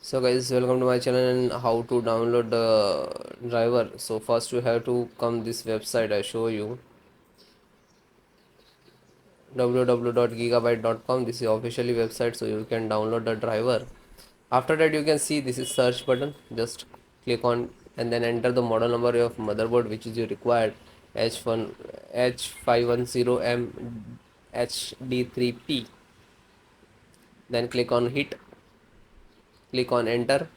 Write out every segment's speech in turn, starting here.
So guys, welcome to my channel and how to download the driver. So first you have to come this website. I show you www.gigabyte.com. This is officially website, so you can download the driver. After that you can see this is search button. Just click on and then enter the model number of motherboard which is your required H1 H510M HD3P. Then click on hit, click on enter.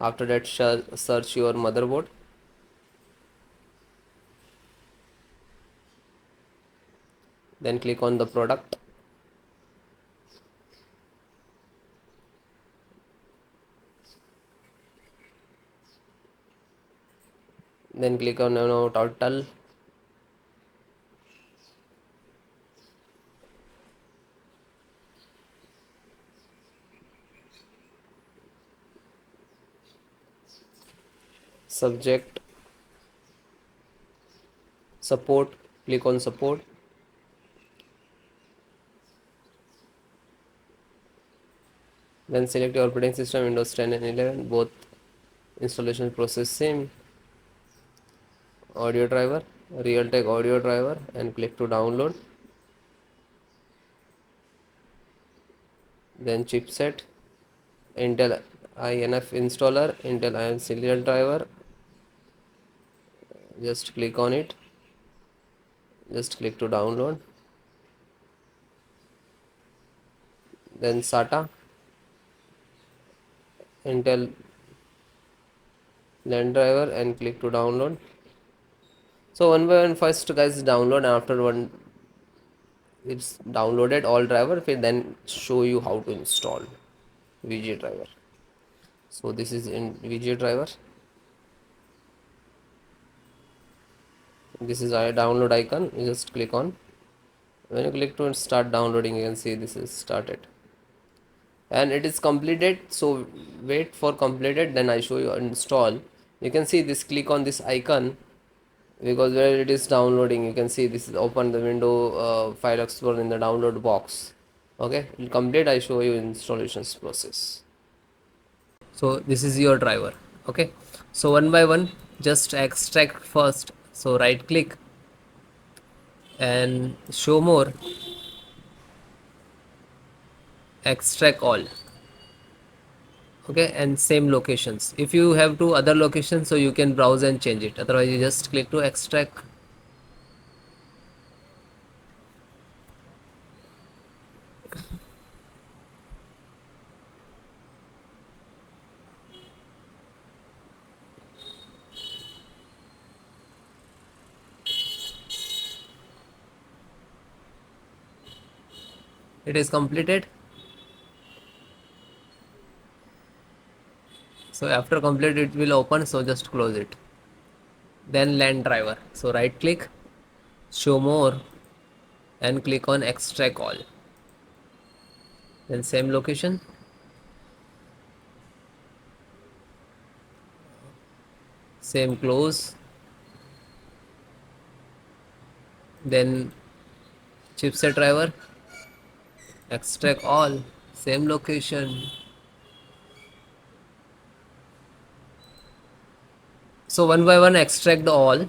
After that search your motherboard. Then click on the product. Then click on total. Subject, support, click on support. Then select your operating system, Windows 10 and 11, both installation process same. Audio driver, Realtek audio driver, and click to download. Then chipset, Intel INF installer, Intel IN serial driver. Just click on it. Just click to download. Then SATA, Intel LAN driver, and click to download. So one by one, first guys download. After one it's downloaded all driver, then show you how to install VG driver. So this is in VG driver. This is a download icon. You just click on. When you click to start downloading, you can see this is started and it is completed. So wait for completed, then I show you install. You can see this, click on this icon because where it is downloading, you can see this is open the window file explorer in the download box. Okay, complete. I show you installations process. So this is your driver. Okay, so one by one just extract first. So right click and show more, extract all. Okay, and same locations. If you have two other locations, so you can browse and change it, otherwise you just click to extract. It is completed. So after complete it will open, so just close it. Then LAN driver, so right click, show more, and click on extract all. Then same location, same close. Then chipset driver, extract all, same location. So one by one extract the all.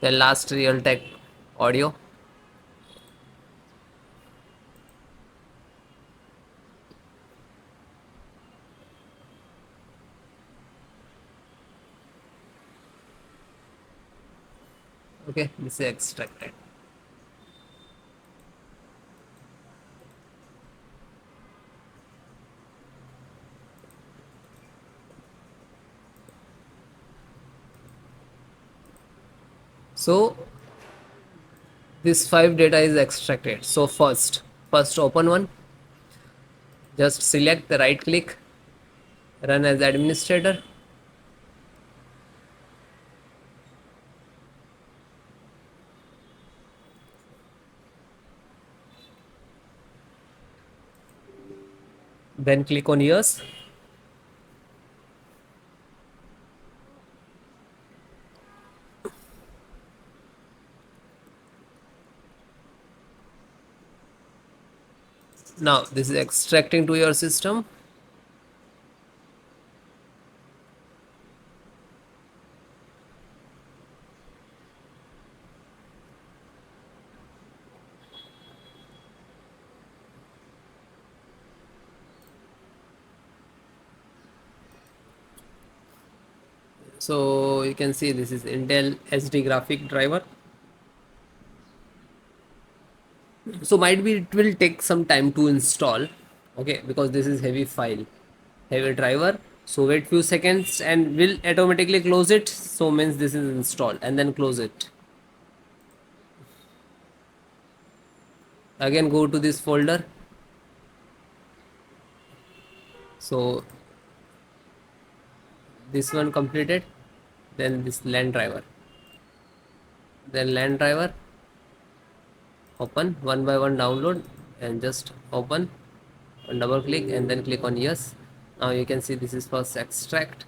Then last Realtek audio. Okay, this is extracted. So this 5 data is extracted. So first open one, just select the right click, run as administrator. Then click on yes. Now this is extracting to your system. So you can see this is Intel SD graphic driver. So might be it will take some time to install, okay, because this is heavy file, heavy driver. So wait few seconds and will automatically close it. So means this is installed, and then close it. Again go to this folder. So this one completed, then this LAN driver, then LAN driver, open one by one, download, and just open and double click and then click on yes. Now you can see this is first extract.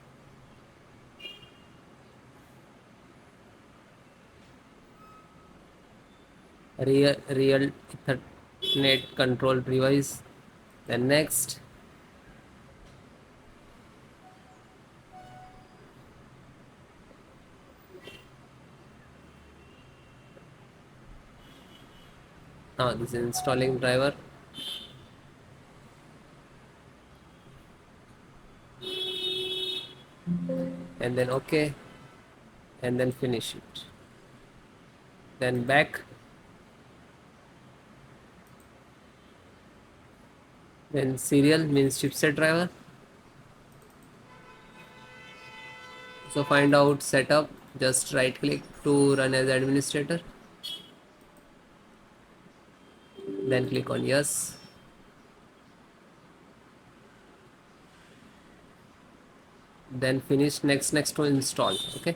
Real Ethernet control device. Then next. Now this is installing driver. And then OK. And then finish it. Then back. Then serial means chipset driver. So find out setup. Just right click to run as administrator. Then click on yes. Then finish next to install. Okay.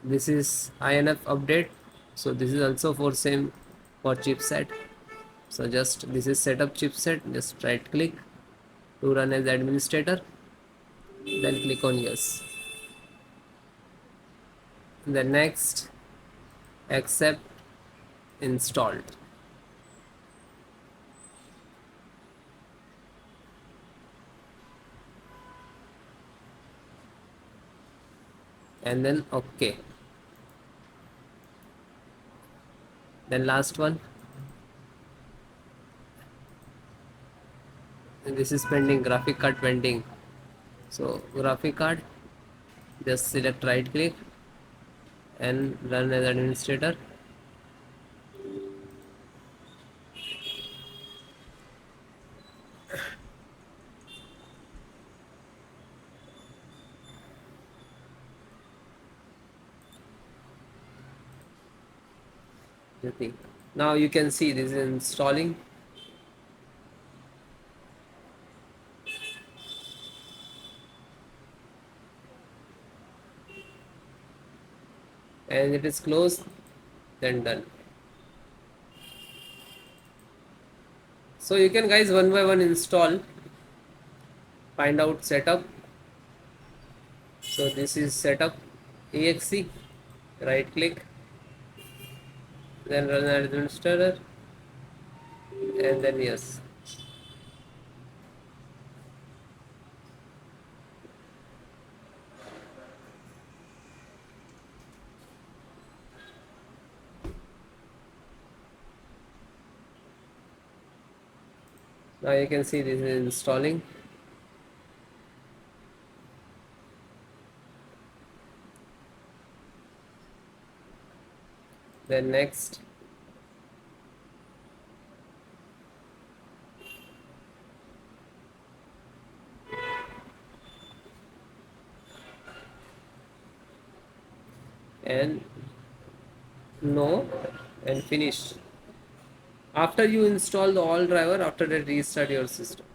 This is INF update. So this is also for same for chipset. So just this is setup chipset. Just right click to run as administrator. Then click on yes. Then next, accept, installed. And then OK. Then last one. And this is pending, graphic card pending. So graphic card, just select right click and run as administrator. Now you can see this is installing. And it is closed, then done. So you can guys one by one install, find out setup. So this is setup exe, right click, then run as administrator, and then yes. Now you can see this is installing. Then next. And no, and finish. After you install the all driver, after that restart your system.